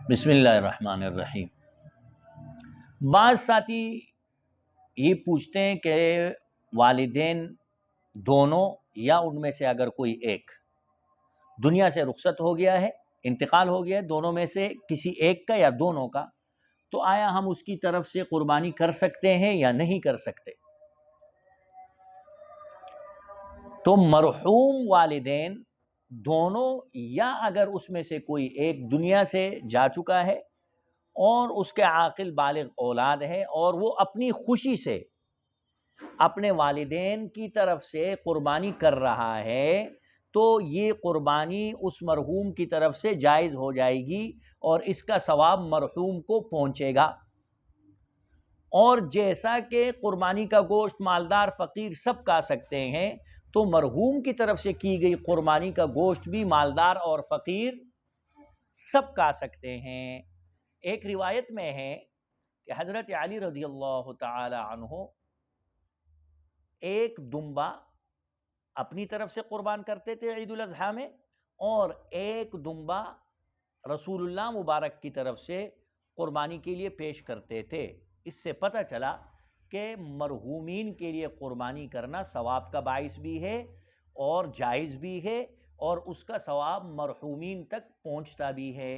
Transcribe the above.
بسم اللہ الرحمن الرحیم۔ بعض ساتھی یہ پوچھتے ہیں کہ والدین دونوں یا ان میں سے اگر کوئی ایک دنیا سے رخصت ہو گیا ہے، انتقال ہو گیا ہے، دونوں میں سے کسی ایک کا یا دونوں کا، تو آیا ہم اس کی طرف سے قربانی کر سکتے ہیں یا نہیں کر سکتے؟ تو مرحوم والدین دونوں یا اگر اس میں سے کوئی ایک دنیا سے جا چکا ہے اور اس کے عاقل بالغ اولاد ہے اور وہ اپنی خوشی سے اپنے والدین کی طرف سے قربانی کر رہا ہے، تو یہ قربانی اس مرحوم کی طرف سے جائز ہو جائے گی اور اس کا ثواب مرحوم کو پہنچے گا۔ اور جیسا کہ قربانی کا گوشت مالدار فقیر سب کھا سکتے ہیں، تو مرحوم کی طرف سے کی گئی قربانی کا گوشت بھی مالدار اور فقیر سب کھا سکتے ہیں۔ ایک روایت میں ہے کہ حضرت علی رضی اللہ تعالی عنہ ایک دمبا اپنی طرف سے قربان کرتے تھے عید الاضحیٰ میں، اور ایک دمبا رسول اللہ مبارک کی طرف سے قربانی کے لیے پیش کرتے تھے۔ اس سے پتہ چلا کہ مرحومین کے لیے قربانی کرنا ثواب کا باعث بھی ہے اور جائز بھی ہے، اور اس کا ثواب مرحومین تک پہنچتا بھی ہے۔